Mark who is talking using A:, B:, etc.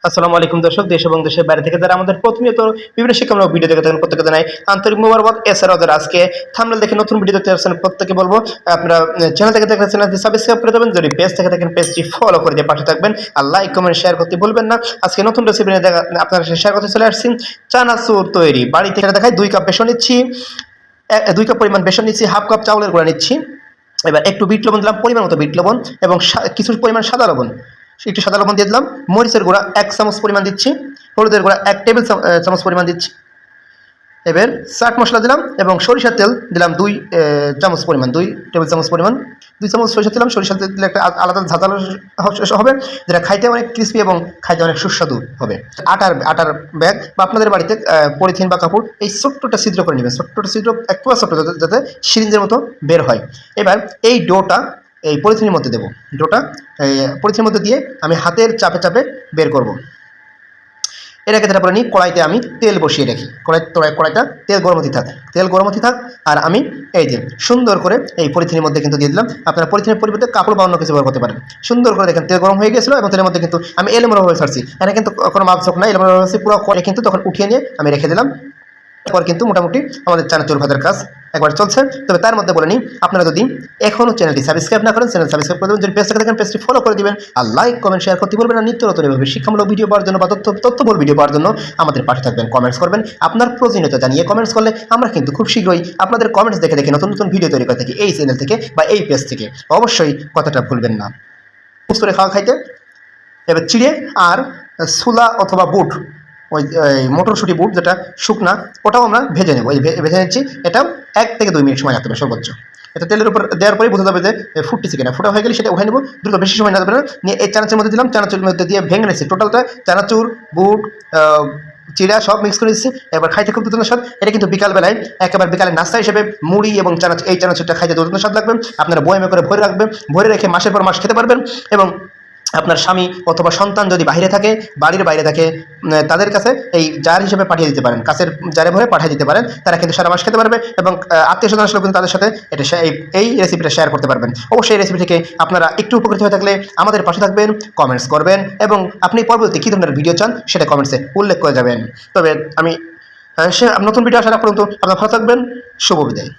A: আসসালামু আলাইকুম দর্শক, দেশ এবং দেশের বাইরে থেকে যারা আমাদের প্রতিনিয়ত বিভিন্ন শিক্ষামূলক ভিডিও দেখে থাকেন প্রত্যেকে জানাই আন্তরিক মোবারকবাদ। এছাড়াও যারা আজকে থাম্বনেল দেখে নতুন ভিডিও দেখতে পাচ্ছেন প্রত্যেকে বলবো আপনারা চ্যানেল থেকে দেখলে চ্যানেলটি সাবস্ক্রাইব করে দেবেন, যদি পেজ থেকে দেখেন পেজটি ফলো করে দিয়ে পাশে থাকবেন, আর লাইক কমেন্ট শেয়ার করতে ভুলবেন না। আজকে নতুন রেসিপি নিয়ে আপনারা শেয়ার করতে চলে আসছি চানাচুর তৈরি। বাড়ি থেকে দেখাই 2 কাপ বেসন নিচ্ছি, 2 কাপ পরিমাণ বেসন নিচ্ছি, হাফ কাপ চাউলের গুঁড়া নিচ্ছি। এবার একটু বিট লবণ দিলাম, পরিমাণ মতো বিট লবণ, এবং কিছু পরিমাণ সাদা লবণ, একটু সাদা লবণ দিয়ে দিলাম। মরিচের গুঁড়া 1 চামচ পরিমাণ দিচ্ছি, হলুদের গুঁড়া 1 টেবিল চামচ পরিমাণ দিচ্ছি। এবার চাট মশলা দিলাম এবং সরিষার তেল দিলাম 2 চামচ পরিমাণ, 2 টেবিল চামচ পরিমাণ, 2 চামচ সরিষার দিলাম। সরিষার তেল দিলে একটা আলাদা ঝাঁঝালো হবে, যেটা খাইতে অনেক ক্রিস্পি এবং খাইতে অনেক সুস্বাদু হবে। আটার ব্যাগ বা আপনাদের বাড়িতে পলিথিন বা কাপড়, এই ছোট্টটা ছিদ্র করে নেবেন, ছোট্টটা ছিদ্র একটু ছোট্ট, যাতে সিরিঞ্জের মতো বের হয়। এবার এই ডোটা এই পলিথিনের মধ্যে দেবো, ডোটা পলিথিনের মধ্যে দিয়ে আমি হাতের চাপে চাপে বের করব। এটাকে তারপরে নিই কড়াইতে আমি তেল বসিয়ে রাখি, কড়াইটা তেল গরম হতে থাক। আর আমি এই যে সুন্দর করে এই পলিথিনের মধ্যে কিন্তু দিয়ে দিলাম। আপনারা পলিথিনের পরিবর্তে কাপড় বা অন্য কিছু ব্যবহার করতে পারেন। সুন্দর করে দেখেন তেল গরম হয়ে গেছিলো এবং তেলের মধ্যে কিন্তু আমি এলোমেলো হয়ে ছাড়ছি, এটা কিন্তু কোনো মাপঝোঁক না, এলোমেলো হয়েছে পুরো করে কিন্তু তখন উঠিয়ে নিয়ে আমি রেখে দিলাম। এরপর কিন্তু মোটামুটি আমাদের চানাচুর ভাজার কাজ একবার চলছে। তবে তার মধ্যে বলে নিই, আপনারা যদি এখনও চ্যানেলটি সাবস্ক্রাইব না করেন, চ্যানেল সাবস্ক্রাইব করে দেবেন, যদি পেজ থেকে দেখেন পেজটি ফলো করে দিবেন, আর লাইক কমেন্ট শেয়ার করতে বলবেন। আর নিত্য নতুন এভাবে শিক্ষামূলক ভিডিও পাওয়ার জন্য বা তথ্যবহুল ভিডিও পাওয়ার জন্য আমাদের পাশে থাকবেন, কমেন্টস করবেন। আপনার প্রয়োজনীয়তা জানিয়ে কমেন্টস করলে আমরা কিন্তু খুব শীঘ্রই আপনাদের কমেন্টস দেখে দেখে নতুন নতুন ভিডিও তৈরি করে থাকি এই চ্যানেল থেকে বা এই পেজ থেকে। অবশ্যই কথাটা ভুলবেন না। করে খাওয়া খাইতে এবার চিড়ে আর ছোলা অথবা বুট, ওই মটরশুঁটি বুট যেটা শুকনা, ওটাও আমরা ভেজে নেব। এই ভেজে নিচ্ছি, এটাও 1 থেকে 2 মিনিট সময় লাগতে হবে সর্বোচ্চ। এটা তেলের উপর দেওয়ার পরেই বোঝা যাবে যে ফুটতেছে কিনা। ফুটা হয়ে গেলে সেটা উঠে নেব, দ্রুত বেশি সময় না যাবে না। নিয়ে এই চানাচুর মধ্যে দিলাম, চানাচুরের মধ্যে দিয়ে ভেঙে নিচ্ছি। টোটালটা চানাচুর বুট চিড়া সব মিক্স করে দিচ্ছি। এবার খাইতে খুব দুর্দান্ত স্বাদ। এটা কিন্তু বিকালবেলায় একেবারে বিকালের নাস্তা হিসেবে মুড়ি এবং এই চানাচুরটা খাইতে দুর্দান্ত স্বাদ লাগবে। আপনারা বয়ামে করে ভরে রাখবেন, ভরে রেখে মাসের পর মাস খেতে পারবেন। এবং আপনার স্বামী অথবা সন্তান যদি বাইরে থাকে, বাড়ির বাইরে থাকে, তাদের কাছে এই জার হিসেবে পাঠিয়ে দিতে পারেন, কাছের জারে ভরে পাঠিয়ে দিতে পারেন। তারা কিন্তু সারা মাস খেতে পারবে এবং আত্মীয় স্বজন আসলেও কিন্তু তাদের সাথে এটা এই রেসিপিটা শেয়ার করতে পারবেন। অবশ্যই এই রেসিপি থেকে আপনারা একটু উপকৃত হয়ে থাকলে আমাদের পাশে থাকবেন, কমেন্টস করবেন এবং আপনি পরবর্তী কী ধরনের ভিডিও চান সেটা কমেন্টসে উল্লেখ করে যাবেন। তবে আমি নতুন ভিডিও আসার পর্যন্ত আপনারা ভালো থাকবেন। শুভ বিদায়।